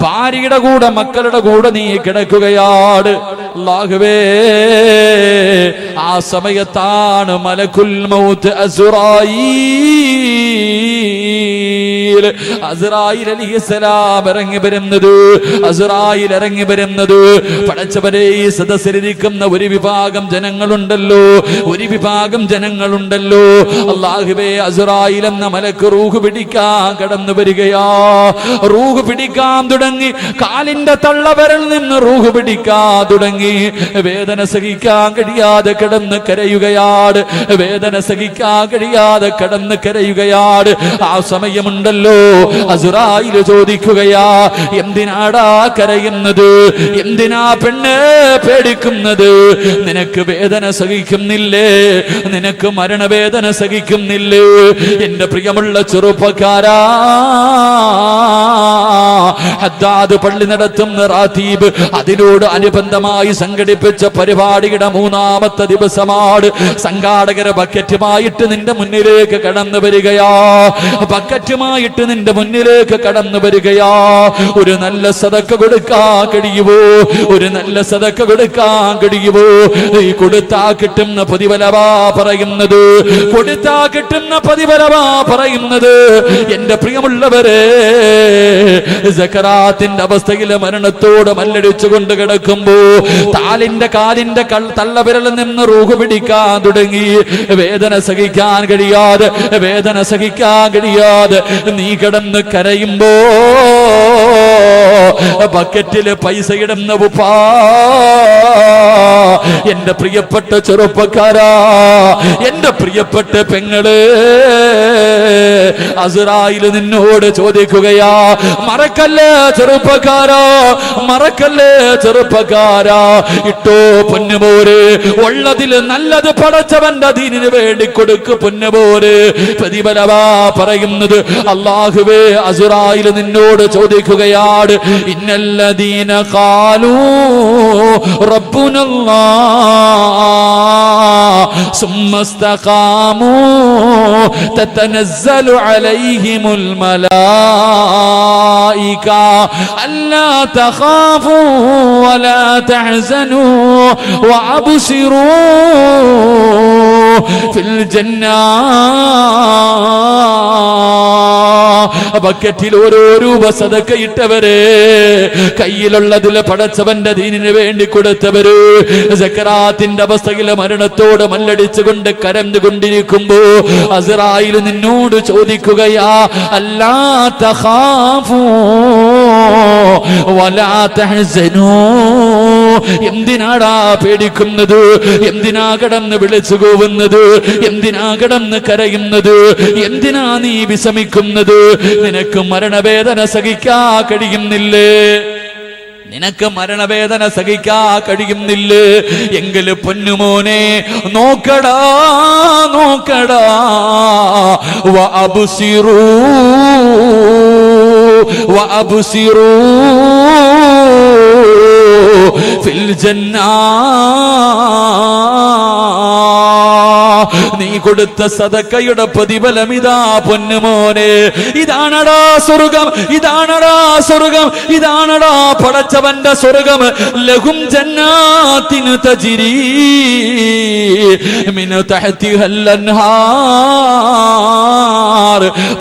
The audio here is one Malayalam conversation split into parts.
ഭാര്യയുടെ കൂടെ മക്കളുടെ കൂടെ നീ കിടക്കുകയാണ്. അല്ലാഹുവേ, ആ സമയത്താണ് മലക്കുൽ മൗത്ത് അസ്റായീൽ അലൈഹിസ്സലാം ഇറങ്ങി വരുന്നത്. പടച്ചവരെ, ഈ സദസ്സിലിരിക്കുന്ന ഒരു വിഭാഗം ജനങ്ങളുണ്ടല്ലോ, അല്ലാഹുവേ, അസ്റായീൽ എന്ന മലക്ക് റൂഹ് പിടിക്കാൻ കടന്നു വരികയാ. റൂഹ് പിടിക്കാൻ തുടങ്ങി, കാലിന്റെ തള്ളവരിൽ നിന്ന് റൂഹ് പിടിക്കാൻ തുടങ്ങി. വേദന സഹിക്കാൻ കഴിയാതെ കിടന്ന് കരയുകയാണ്. ആ സമയമുണ്ടല്ലോ, അസ്റായീൽ ചോദിക്കുകയാ, എന്തിനാടാ കരയുന്നത്? എന്തിനാ പെണ്ണ് പേടിക്കുന്നത്? നിനക്ക് വേദന സഹിക്കുന്നില്ലേ? നിനക്ക് മരണവേദന സഹിക്കുന്നില്ലേ? എന്റെ പ്രിയമുള്ള ചെറുപ്പക്കാരാ, ഹദ്ദാദ് പള്ളി നടത്തുന്ന റാത്തീബ് അതിനോട് അനുബന്ധമായി സംഘടിപ്പിച്ച പരിപാടിയുടെ 3ാമത്തെ ദിവസമാണ്. സംഘാടകരെ ബക്കറ്റുമായിട്ട് നിന്റെ മുന്നിലേക്ക് കടന്നു വരികയാ. ഒരു നല്ല സദക്ക കൊടുക്കാൻ കഴിയുമോ? ഈ കൊടുത്താ കിട്ടുന്ന പ്രതിഫലമാ പറയുന്നത്. എന്റെ പ്രിയമുള്ളവരെ, സക്കറാത്തിന്റെ അവസ്ഥയിലെ മരണത്തോട് മല്ലടിച്ചുകൊണ്ട് കിടക്കുമ്പോ കാലിന്റെ തള്ളവിരലിൽ നിന്ന് റൂഹ് പിടിക്കാൻ തുടങ്ങി. വേദന സഹിക്കാൻ കഴിയാതെ നീ കിടന്ന് കരയുമ്പോ ബക്കറ്റില് പൈസ ഇടുന്ന ഉപ്പാ, എന്റെ പ്രിയപ്പെട്ട ചെറുപ്പക്കാരാ, എന്റെ പ്രിയപ്പെട്ട പെങ്ങള്, അസ്റായീൽ നിന്നോട് ചോദിക്കുകയാ, മറക്കല്ലേ ചെറുപ്പക്കാരാ, ഇട്ടോ പൊന്നുപോര്, ഉള്ളതിൽ നല്ലത് പടച്ചവന്റെ ദീനിന് വേണ്ടി കൊടുക്ക് പൊന്നുപോര്. പ്രതിഫലമാ പറയുന്നത്. അല്ലാഹുവേ, അസ്റായീൽ നിന്നോട് ചോദിക്കുകയാണ്, ഇന്നല്ലദീന ഖാലൂ റബ്ബുനല്ലാഹ് സുമ്മസ്തഖാമൂ തതനസ്സലു അലൈഹിമുൽ മലായിക അല്ലാ തഖാഫൂ വലാ തഹ്സനൂ വഅബ്ശിറൂ ഫിൽ ജന്നാ. ബക്കറ്റിൽ ഓരോ രൂപ സദക്ക ഇട്ടവര്, കയ്യിലുള്ളതില് പടച്ചവന്റെ ദീനിന് വേണ്ടി കൊടുത്തവര്, സക്കറാത്തിന്റെ അവസ്ഥയിലെ മരണത്തോട് മല്ലടിച്ചുകൊണ്ട് കരഞ്ഞുകൊണ്ടിരിക്കുമ്പോ അസ്റായീൽ നിന്നോട് ചോദിക്കുകയാ, അല്ലാ തഖാഫൂ വലാ തഹ്സനൂ, എന്തിനാടാ പേടിക്കുന്നത്? എന്തിനാ കടന്ന് വിളിച്ചു കൂവുന്നത്? എന്തിനാ കടന്ന് കരയുന്നത്? എന്തിനാ നീ വിഷമിക്കുന്നത്? നിനക്ക് മരണവേദന സഹിക്കാൻ കഴിയുന്നില്ലേ? എങ്കിൽ പൊന്നുമോനെ, നോക്കടാ, വഅബ്സിറൂ ഫിൽ ജന്നാ. നീ കൊടുത്ത സദക്കയുടെ പ്രതിഫലം ഇതാ പൊന്നുമോനെ. ഇതാണടാ സ്വർഗം, പടച്ചവന്റെ സ്വർഗം. ലഹും ജന്നാത്തിൻ തജ്രീ മിൻ തഹ്തിഹൽ അൻഹാർ.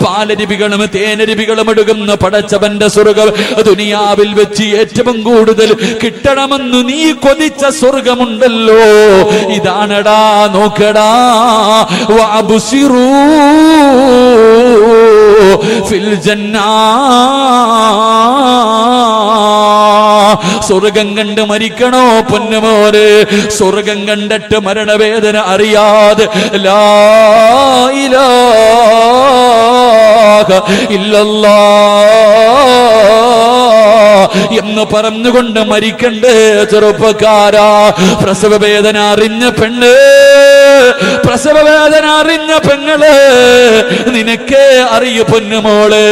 പാലരുവികളും തേനരുവികളും ഒഴുകുന്ന പടച്ചവന്റെ സ്വർഗം. ദുനിയാവിൽ വെച്ച് ഏറ്റവും കൂടുതൽ കിട്ടണമെന്ന് നീ കൊതിച്ച സ്വർഗമുണ്ടല്ലോ, ഇതാണടാ. നോക്കടാ, വഅബ്ശിറൂ ഫിൽ ജന്നാ. സ്വർഗം കണ്ട് മരിക്കണോ പൊന്നുമോര്? സ്വർഗം കണ്ടിട്ട് മരണവേദന അറിയാതെ ലാ ഇലാഹ ഇല്ലല്ലാഹ് എന്ന് പറഞ്ഞുകൊണ്ട് മരിക്കണ്ടേ ചെറുപ്പക്കാരാ? പ്രസവ വേദന അറിഞ്ഞ പെണ്ണ്, പ്രസവ വേദന അറിഞ്ഞ പെങ്ങള്, നിനക്ക് അറിയൂ പൊന്നുമോള്.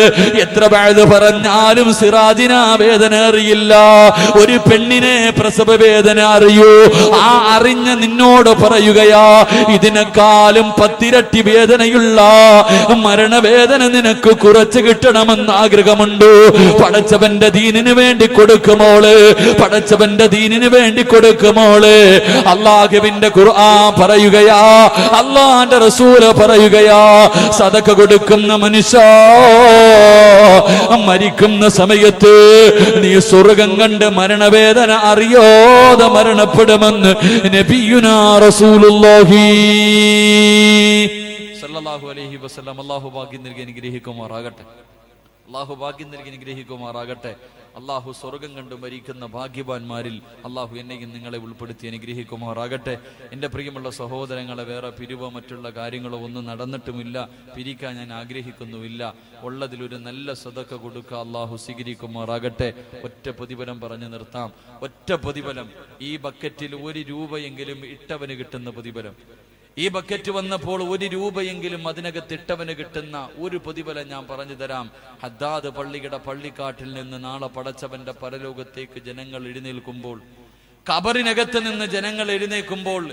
എത്ര വഅദ് പറഞ്ഞാലും സിറാജിന വേദന അറിയില്ല. ഒരു പെണ്ണിനെ പ്രസവ വേദന അറിയൂ. ആ അറിഞ്ഞ നിന്നോട് പറയുകയാ, ഇതിനേക്കാളും 10 ഇരട്ടി വേദനയുള്ള മരണവേദന നിനക്ക് കുറച്ച് കിട്ടണമെന്ന് ആഗ്രഹമുണ്ട്. പടച്ചവന്റെ ദീനിന് വേണ്ടി കൊടുക്കുമോള്, പടച്ചവന്റെ ദീനിന് വേണ്ടി കൊടുക്കുമോള്. അല്ലാഹുവിന്റെ ഖുർആൻ പറയുകയാ, അല്ലാഹുവിന്റെ റസൂല് പറയുകയാ, സദഖ കൊടുക്കുന്ന മനുഷ്യ മരിക്കുന്ന സമയത്ത് നീ സ്വർഗ്ഗം കണ്ട് മരണവേദന അറിയാതെ മരണപ്പെടുമെന്ന് നബിയുനാ റസൂലുള്ളാഹി സല്ലല്ലാഹു അലൈഹി വസല്ലം. അല്ലാഹു ഭാഗ്യം നൽകി അനുഗ്രഹിക്കുമാറാകട്ടെ. അല്ലാഹു ഭാഗ്യം നൽകി അനുഗ്രഹിക്കുമാറാകട്ടെ. അല്ലാഹു സ്വർഗ്ഗം കണ്ടു മരിക്കുന്ന ഭാഗ്യവാന്മാരിൽ അല്ലാഹു എന്നെയും നിങ്ങളെ ഉൾപ്പെടുത്തി അനുഗ്രഹിക്കുമാറാകട്ടെ. എൻ്റെ പ്രിയമുള്ള സഹോദരങ്ങളെ, വേറെ പിരിവോ മറ്റുള്ള കാര്യങ്ങളോ ഒന്നും നടന്നിട്ടുമില്ല, പിരിക്കാൻ ഞാൻ ആഗ്രഹിക്കുന്നുമില്ല. ഉള്ളതിലൊരു നല്ല സദഖ കൊടുക്കുക, അല്ലാഹു സ്വീകരിക്കുമാറാകട്ടെ. ഒറ്റ പ്രതിഫലം പറഞ്ഞു നിർത്താം. ഒറ്റ പ്രതിഫലം, ഈ ബക്കറ്റിൽ 1 രൂപയെങ്കിലും ഇട്ടവന് കിട്ടുന്ന പ്രതിഫലം. ഈ ബക്കറ്റ് വന്നപ്പോൾ 1 രൂപയെങ്കിലും അതിനകത്തിട്ടവന് കിട്ടുന്ന ഒരു പ്രതിഫലം ഞാൻ പറഞ്ഞു തരാം. ഹദ്ദാദ് പള്ളിയുടെ പള്ളിക്കാട്ടിൽ നിന്ന് നാളെ പടച്ചവന്റെ പരലോകത്തേക്ക് ജനങ്ങൾ എഴുന്നേൽക്കുമ്പോൾ, ഖബറിനകത്ത് നിന്ന് ജനങ്ങൾ എഴുന്നേൽക്കുമ്പോൾ,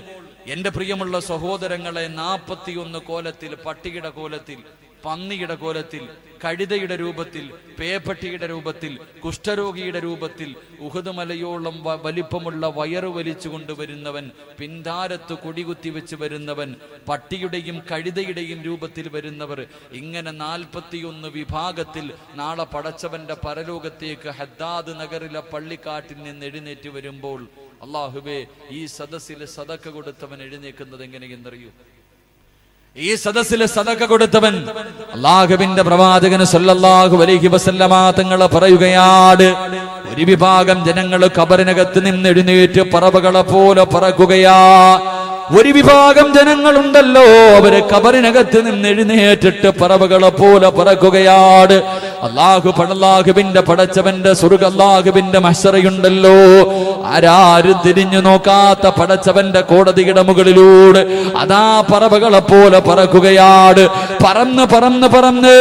എന്റെ പ്രിയമുള്ള സഹോദരങ്ങളെ, 41 കോലത്തിൽ, പട്ടിയുടെ കോലത്തിൽ, പന്നിയുടെ കോലത്തിൽ, കഴുതയുടെ രൂപത്തിൽ, പേപ്പട്ടിയുടെ രൂപത്തിൽ, കുഷ്ഠരോഗിയുടെ രൂപത്തിൽ, ഉഹദ് മലയോളം വലിപ്പമുള്ള വയറു വലിച്ചു കൊണ്ടുവരുന്നവൻ, പിന്താരത്ത് കൊടികുത്തി വെച്ച് വരുന്നവൻ, പട്ടിയുടെയും കഴുതയുടെയും രൂപത്തിൽ വരുന്നവർ, ഇങ്ങനെ 41 വിഭാഗത്തിൽ നാളെ പടച്ചവന്റെ പരലോകത്തേക്ക് ഹദ്ദാദ് നഗറിലെ പള്ളിക്കാട്ടിൽ നിന്ന് എഴുന്നേറ്റ് വരുമ്പോൾ, അല്ലാഹുവേ, ഈ സദസ്സിൽ സദഖ കൊടുത്തവൻ എഴുന്നേക്കുന്നത് എങ്ങനെയെന്നറിയൂ? ഈ സദസ്സിലെ സദഖ കൊടുത്തവൻ, അല്ലാഹുവിന്റെ പ്രവാചകൻ സല്ലല്ലാഹു അലൈഹി വസല്ലമ തങ്ങൾ പറയുകയാണ്, ഒരു വിഭാഗം ജനങ്ങൾ ഖബറിനകത്ത് നിന്ന് എഴുന്നേറ്റ് പറവകളെ പോലെ പറക്കുകയാ. ഒരു വിഭാഗം ജനങ്ങളുണ്ടല്ലോ, അവര് ഖബറിനകത്ത് നിന്ന് എഴുന്നേറ്റിട്ട് പറവകളെ പോലെ പറക്കുകയാണ്. അല്ലാഹുവിന്റെ പടച്ചവന്റെ സ്വർഗ്ഗ, അല്ലാഹുവിന്റെ മഹ്ശറയുണ്ടല്ലോ, ആരാരും തിരിഞ്ഞു നോക്കാത്ത പടച്ചവന്റെ കോടതിയുടെ മുകളിലൂടെ അതാ പറവകളെ പോലെ പറക്കുകയാണ്. പറന്ന് പറന്ന് പറന്ന്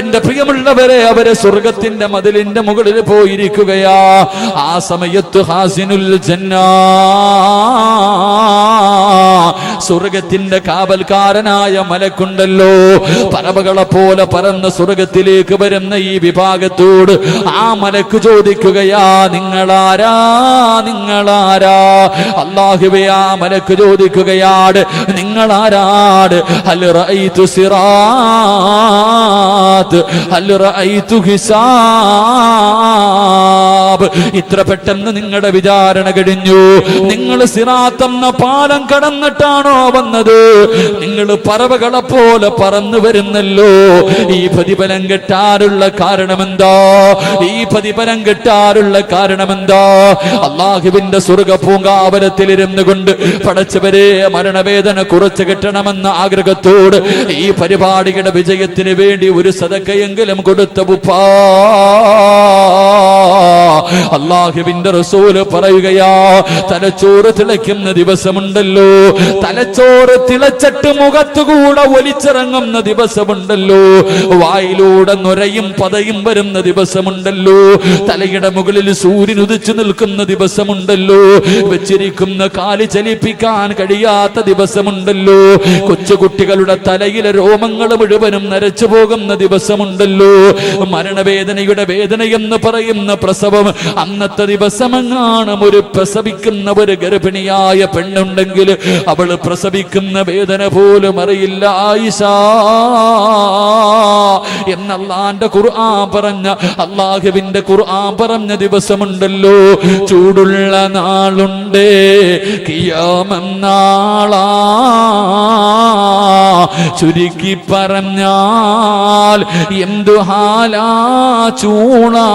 എന്റെ പ്രിയമുള്ളവരെ, അവര് സ്വർഗത്തിന്റെ മതിലിന്റെ മുകളിൽ പോയിരിക്കുകയാ. ആ സമയത്ത് ഹാസിനുൽ ജന്നാ, സ്വർഗത്തിന്റെ കാവൽക്കാരനായ മലക്കുണ്ടല്ലോ, പറവകളെ പോലെ പറന്ന് സ്വർഗത്തിലേക്ക് വരുന്ന ഈ വിഭാഗത്തോട് ആ മലക്ക് ചോദിക്കുകയാ, നിങ്ങളാരാ, നിങ്ങളാരാ? അല്ലാഹുവേ, ആ മലക്ക് ചോദിക്കുകയാണ്, നിങ്ങളാരാണ്? ഹൽ റഅയ്തു സിറാത്ത്, ഹൽ റഅയ്തു ഹിസാബ്. ഇത്ര പെട്ടെന്ന് നിങ്ങളുടെ വിചാരണ കഴിഞ്ഞു? നിങ്ങൾ സിറാത്ത് എന്ന പാലം കടന്നിട്ടാണോ വന്നത്? നിങ്ങൾ പറവകളെ പോലെ പറന്നു വരുന്നല്ലോ. ഈ പ്രതിഫലം കിട്ടാനുള്ള കാരണമെന്താ? ഈ പ്രതിഫലം കിട്ടാനുള്ള കാരണമെന്താ? അല്ലാഹുവിന്റെ സ്വർഗ്ഗ പൂങ്കാവനത്തിലിരുന്നു കൊണ്ട് പടച്ചവരെ, മരണവേദന കുറച്ച് കിട്ടണമെന്ന ആഗ്രഹത്തോട് ഈ പരിപാടിയുടെ വിജയത്തിന് വേണ്ടി ഒരു സദഖയെങ്കിലും കൊടുത്ത ഉപ്പാ, അല്ലാഹുവിന്റെ റസൂല് പറയുകയാ, തലച്ചോറ് തിളയ്ക്കുന്ന ദിവസമുണ്ടല്ലോ, തലച്ചോറ് തിളച്ചിട്ട് മുഖത്തുകൂടെ ഒലിച്ചിറങ്ങുന്ന ദിവസമുണ്ടല്ലോ, വായിലൂടെ നൊരയും പതയും വരുന്ന ദിവസമുണ്ടല്ലോ, തലയുടെ മുകളിൽ സൂര്യൻ ഉദിച്ചു നിൽക്കുന്ന ദിവസമുണ്ടല്ലോ, വെച്ചിരിക്കുന്ന കാല് ചലിപ്പിക്കാൻ കഴിയാത്ത ദിവസമുണ്ടല്ലോ, കൊച്ചുകുട്ടികളുടെ തലയിലെ രോമങ്ങൾ മുഴുവനും നരച്ചു പോകുന്ന ദിവസമുണ്ടല്ലോ, മരണവേദനയുടെ വേദനയെന്ന് പറയുന്ന പ്രസവം. അന്നത്തെ ദിവസമെങ്ങാനും ഒരു പ്രസവിക്കുന്ന ഒരു ഗർഭിണിയായ പെണ്ണുണ്ടെങ്കിൽ അവള് പ്രസവിക്കുന്ന വേദന പോലും അറിയില്ല. ആയിഷ എന്നല്ലാന്റെ ഖുർആൻ പറഞ്ഞ, അല്ലാഹുവിന്റെ ഖുർആൻ പറഞ്ഞ ദിവസമുണ്ടല്ലോ, ചൂടുള്ള നാളുണ്ട്, ഖിയാമം നാളാ. ചുരുക്കി പറഞ്ഞാൽ എന്തു ഹാലാ ചൂളാ.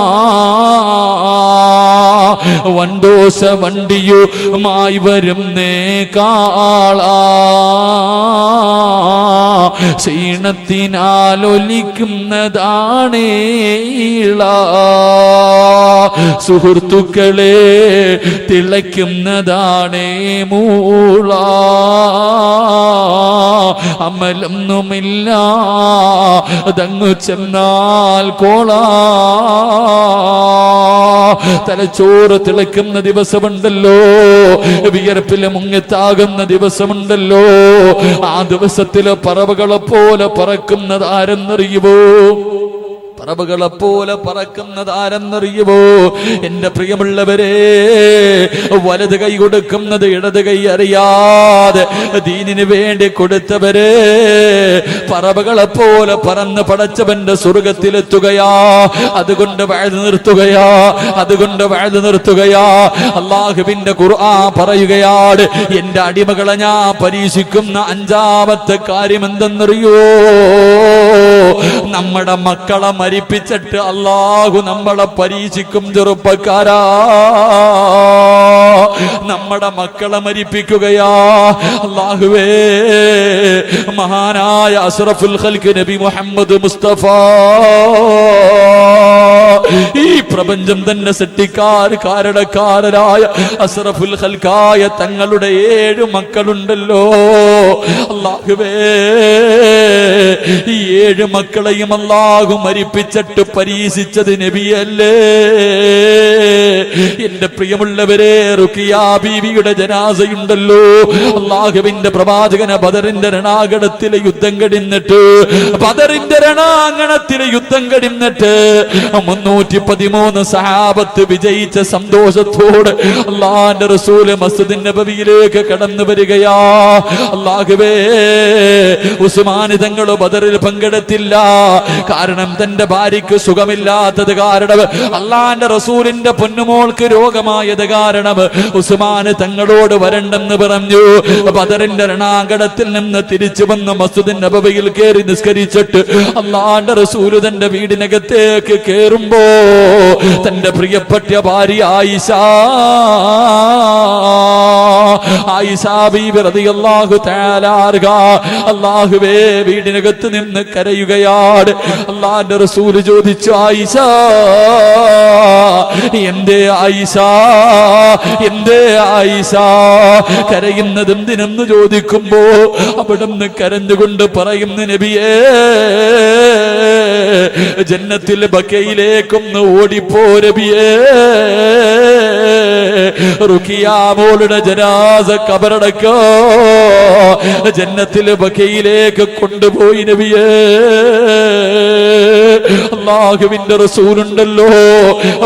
വണ്ടോസ വണ്ടിയുമായി വരുന്നേ കാളാ, ക്ഷീണത്തിനാലൊലിക്കുന്നതാണേള. സുഹൃത്തുക്കളെ തിളയ്ക്കുന്നതാണേ മൂള, അമലൊന്നുമില്ല അതങ്ങു ചെന്നാൽ കോള. തലച്ചോറ് തിളയ്ക്കുന്ന ദിവസമുണ്ടല്ലോ, വിയർപ്പില് മുങ്ങിത്താകുന്ന ദിവസമുണ്ടല്ലോ, ആ ദിവസത്തില് പറവകളെ പോലെ പറക്കുന്നത് ആരെന്നറിയുമോ? പറവകളെ പോലെ പറക്കുന്നത് ആരെന്നറിയുമോ? എന്റെ പ്രിയമുള്ളവരെ, വലത് കൈ കൊടുക്കുന്നത് ഇടത് കൈ അറിയാതെ ദീനിന് വേണ്ടി കൊടുത്തവരെ പറവകളെ പോലെ പറന്ന് പടച്ചവന്റെ സ്വർഗത്തിലെത്തുകയാ. അതുകൊണ്ട് വഅദ് നിർത്തുകയാ, അതുകൊണ്ട് വഅദ് നിർത്തുകയാ. അല്ലാഹുവിന്റെ ഖുർആൻ പറയുകയാണ്, എന്റെ അടിമകളെ ഞാൻ പരീക്ഷിക്കുന്ന അഞ്ചാമത്തെ കാര്യം എന്തെന്നറിയോ? നമ്മുടെ മക്കളെ മരിപ്പിച്ചിട്ട് അല്ലാഹു നമ്മളെ പരീക്ഷിക്കും. ചെറുപ്പക്കാരാ, നമ്മുടെ മക്കളെ മരിപ്പിക്കുകയാ. അല്ലാഹുവേ, മഹാനായ അസ്റഫുൽ ഖൽഖ് നബി മുഹമ്മദ് മുസ്തഫ, ഈ പ്രപഞ്ചം തന്നെ കാരണക്കാരനായ അസ്റഫുൽ ഖൽഖായ തങ്ങളുടെ 7 മക്കളുണ്ടല്ലോ. അല്ലാഹുവേ, ഈ 7 മക്കളെയും അല്ലാഹു മരിപ്പിച്ചിട്ട് പരീക്ഷിച്ചത് നബിയല്ലേ? എന്റെ പ്രിയമുള്ളവരെ, റുഖിയ ബീവിയുടെ ജനാസയുണ്ടല്ലോ. അല്ലാഹുവിന്റെ പ്രവാചകന ബദറിന്റെ രണാങ്കണത്തിലെ യുദ്ധം കഴിഞ്ഞിട്ട് 313 സഹാബത്ത് വിജയിച്ച സന്തോഷത്തോടെ അല്ലാഹുവിന്റെ റസൂൽ മസ്ജിദ് നബവിയിലേക്ക് കടന്നു വരികയാ. അല്ലാഹുവേ, ഉസ്മാൻ തങ്ങൾ ബദറിൽ പങ്കെടുത്തില്ല. കാരണം തന്റെ ഭാര്യയ്ക്ക് സുഖമില്ലാത്തത് കാരണം, അല്ലാഹുവിന്റെ റസൂലിന്റെ പൊന്നുമോൾക്ക് രോഗമായത് കാരണം ഉസ്മാൻ തങ്ങളോട് വരണ്ടെന്ന് പറഞ്ഞു. ബദറിന്റെ രണാങ്കണത്തിൽ നിന്ന് തിരിച്ചു വന്ന് മസ്ജിദ് നബവിയിൽ കയറി നിസ്കരിച്ചിട്ട് അല്ലാഹുവിന്റെ റസൂൽ തന്റെ വീടിനകത്തേക്ക് കേറുമ്പോ തന്റെ പ്രിയപ്പെട്ട ഭാര്യ ആയിഷ ബീബി റളിയല്ലാഹു തആല അൻഹ അല്ലാഹുവേ വീടിനകത്ത് നിന്ന് കരയുകയാണ്. അല്ലാഹുവിന്റെ റസൂൽ ചോദിച്ചു, ആയിഷ, എന്തേ ആയിഷ, എന്തേ ആയിഷ കരയുന്നത് എന്തിനെന്ന് ചോദിക്കുമ്പോ അവിടുന്ന് കരഞ്ഞുകൊണ്ട് പറയുന്നു, നബിയേ, ജന്നത്തിൽ ബക്കയിലേക്കൊന്ന് ഓടിപ്പോ നബിയേ. റുഖിയ മോളുടെ ജനാസ ഖബറടക്കോ ജന്നത്തിൽ ബക്കയിലേക്ക് കൊണ്ടുപോയി നബിയേ. അല്ലാഹുവിന്റെ റസൂലുണ്ടല്ലോ,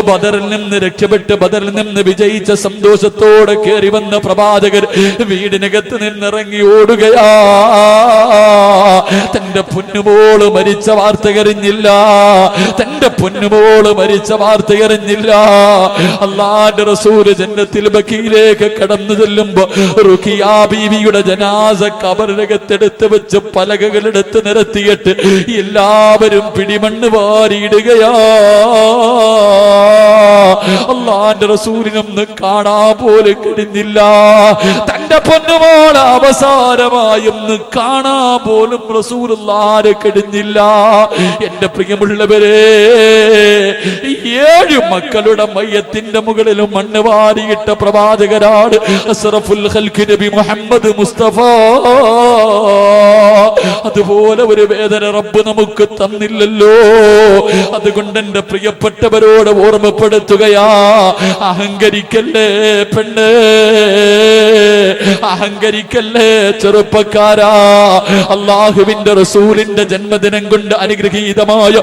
ബദറിൽ നിന്ന് രക്ഷപ്പെട്ട് ബദറിൽ നിന്ന് വിജയിച്ച സന്തോഷത്തോടെ കയറി വന്ന പ്രവാചകർ വീടിനകത്ത് നിന്നിറങ്ങി ഓടുകയാ. തന്റെ പൊന്നുമോള് മരിച്ച വാർത്ത അറിഞ്ഞില്ല, തന്റെ പൊന്നുമോള് മരിച്ച വാർത്ത അറിഞ്ഞില്ല. അല്ലാഹുവിന്റെ റസൂൽ ജന്നത്തിൽ ബക്കയിലേക്ക് കടന്നു ചെല്ലുമ്പോ റുഖിയ ബീവിയുടെ ജനാസ ഖബറിനകത്തെടുത്ത് വെച്ച് പലകകളെടുത്ത് നിരത്തിയിട്ട് എല്ലാവരും പിടിമണ്ണ് വാരിയിടുകയാ. അല്ലാഹുവിന്റെ റസൂലിനൊന്ന് കാണാൻ പോലും കഴിഞ്ഞില്ല. തന്റെ പൊന്നുമോൾ അവസാനമായി ഒന്ന് കാണാൻ പോലും റസൂലുള്ളാഹിനെ കഴിഞ്ഞില്ല. എന്റെ പ്രിയമുള്ളവരെ, 7 മക്കളുടെ മയ്യത്തിന്റെ മുകളിലും മണ്ണ് വാരിയിട്ട പ്രവാചകരാണ് അസ്റഫുൽ ഖൽഖ് നബി മുഹമ്മദ് മുസ്തഫ. അതുപോലെ ഒരു വേദന റബ്ബ് നമുക്ക് തന്നില്ലല്ലോ. അതുകൊണ്ട് എന്റെ പ്രിയപ്പെട്ടവരോട് ഓർമ്മപ്പെടുത്തുകയാ, അഹങ്കരിക്കല്ലേ പെണ്ണ്, അഹങ്കരിക്കല്ലേ ചെറുപ്പക്കാരാ. അല്ലാഹുവിന്റെ റസൂലിന്റെ ജന്മദിനം കൊണ്ട് അനുഗ്രഹീതമായ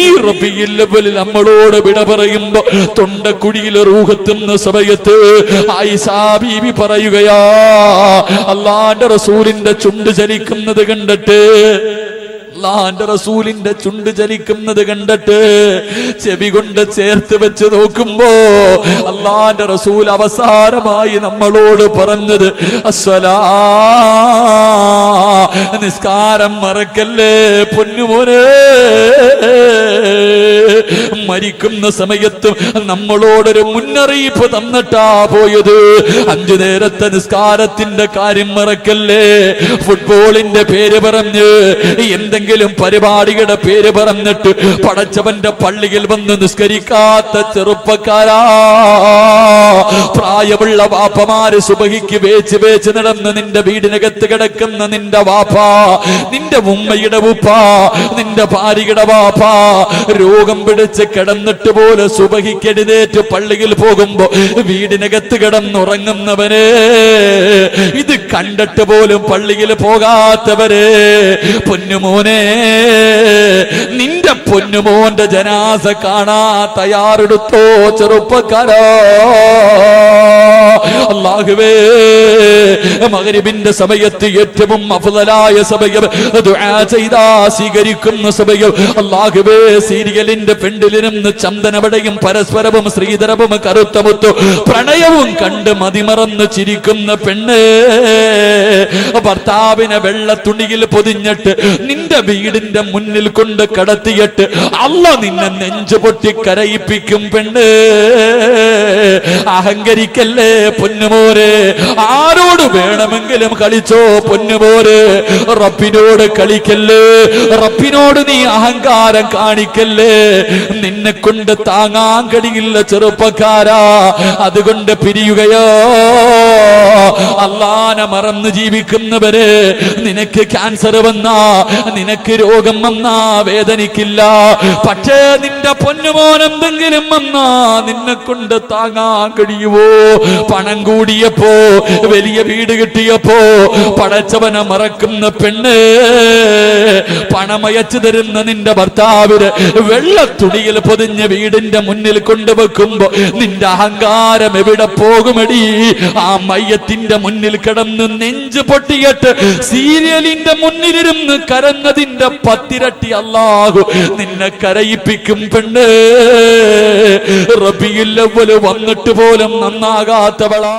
ഈ റബീഉൽ അവ്വലിൽ നമ്മളോട് വിട പറയുമ്പോ തൊണ്ടക്കുഴിയിൽ റൂഹെത്തുന്ന സമയത്ത് ആയിഷ ബീവി പറയുകയാ, അല്ലാഹുവിന്റെ റസൂലിന്റെ ചുണ്ട് ചലിക്കുന്നത് കണ്ടിട്ട്, അല്ലാഹുവിന്റെ റസൂലിന്റെ ചുണ്ട് ചലിക്കുന്നത് കണ്ടിട്ട് ചെവി കൊണ്ട് ചേർത്ത് വെച്ച് നോക്കുമ്പോ അല്ലാഹുവിന്റെ റസൂൽ അവസാനമായി നമ്മളോട് പറഞ്ഞത് അസ്സലാ, നിസ്കാരം മറക്കല്ലേ പൊന്നുമോനെ. മരിക്കുന്ന സമയത്തും നമ്മളോടൊരു മുന്നറിയിപ്പ് തന്നിട്ടാ പോയത്. 5 നേരത്തെ നിസ്കാരത്തിന്റെ കാര്യം മറക്കല്ലേ. ഫുട്ബോളിന്റെ പേര് പറഞ്ഞ് എന്തെങ്കിലും എന്തെങ്കിലും പരിപാടിയുടെ പേര് പറഞ്ഞിട്ട് പടച്ചവന്റെ പള്ളിയിൽ വന്ന് നിസ്കരിക്കാത്ത ചെറുപ്പക്കാരാ, പ്രായമുള്ള വാപ്പമാര് സുബഹിക്ക് വേച്ച് നടന്ന് നിന്റെ വീടിനകത്ത് കിടക്കുന്ന നിന്റെ വാപ്പ, നിന്റെ ഉമ്മയുടെ ഉപ്പ, നിന്റെ ഭാര്യയുടെ വാപ്പ രോഗം പിടിച്ച് കിടന്നിട്ട് പോലെ സുബഹിക്ക് എഴുന്നേറ്റ് പള്ളിയിൽ പോകുമ്പോ വീടിനകത്ത് കിടന്നുറങ്ങുന്നവരെ, ഇത് കണ്ടിട്ട് പോലും പള്ളിയിൽ പോകാത്തവരെ, പൊന്നുമോനെ നിന്റെ പൊന്നുമോന്റെ ജനാസ കാണാ തയ്യാറെടുത്തോ ചെറുപ്പക്കാരാ. അല്ലാഹുവേ, മഗ്രിബിന്റെ സമയത്ത് ഏറ്റവും അഫ്ളലായ സമയം, ദുആ ചെയ്താ സ്വീകരിക്കുന്ന സമയം. അല്ലാഹുവേ, സീരിയലിന്റെ പെണ്ടിലിരുന്ന് ചന്ദനവടയും പരസ്പരവും ശ്രീധരവും കറുത്തമുത്തു പ്രണയവും കണ്ട് മതിമറന്ന് ചിരിക്കുന്ന പെണ്ണ്, ഭർത്താവിനെ വെള്ള തുണിയിൽ പൊതിഞ്ഞിട്ട് നിന്റെ വീടിന്റെ മുന്നിൽ കൊണ്ട് കടത്തിയിട്ട് അല്ലാഹ് നിന്നെ നെഞ്ചു പൊട്ടി കരയിപ്പിക്കും പെണ്ണ്. അഹങ്കരിക്കല്ലേ പൊന്നുമോരെ, ആരോട് വേണമെങ്കിലും കളിച്ചോ പൊന്നുമോരെ, റബ്ബിനോട് കളിക്കല്ലേ, റബ്ബിനോട് നീ അഹങ്കാരം കാണിക്കല്ലേ. നിന്നെ കൊണ്ട് താങ്ങാൻ കഴിയില്ല ചെറുപ്പക്കാരാ, അതുകൊണ്ട് പിരിയുകയോ. അല്ലാഹനെ മറന്ന് ജീവിക്കുന്നവരെ, നിനക്ക് ക്യാൻസർ വന്നാ, നിനക്ക് രോഗം വന്നാ വേദനിക്കില്ല. പക്ഷേ നിന്റെ പൊന്നുമോൻ എന്തെങ്കിലും വന്നാ നിന്നെ കൊണ്ട് താങ്ങാൻ കഴിയുവോ? പണം കൂടിയപ്പോ, വലിയ വീട് കിട്ടിയപ്പോ പടച്ചവനെ മറക്കുന്ന പെണ്ണ്, പണമയച്ചു തരുന്ന നിന്റെ ഭർത്താവിന് വെള്ള തുണിയിൽ പൊതിഞ്ഞ വീടിന്റെ മുന്നിൽ കൊണ്ടുവെക്കുമ്പോ നിന്റെ അഹങ്കാരം എവിടെ പോകുമടി? ആ മയ്യത്തിന്റെ മുന്നിൽ കിടന്ന് നെഞ്ചു പൊട്ടിയിട്ട് സീരിയലിന്റെ മുന്നിലിരുന്ന് കരഞ്ഞതിന്റെ 10 ഇരട്ടി അല്ലാഹു നിന്നെ കരയിപ്പിക്കും പെണ്ണ്. റബീഉൽ അവ്വൽ വന്നിട്ട് പോലും നന്നാകാത്തവളാ.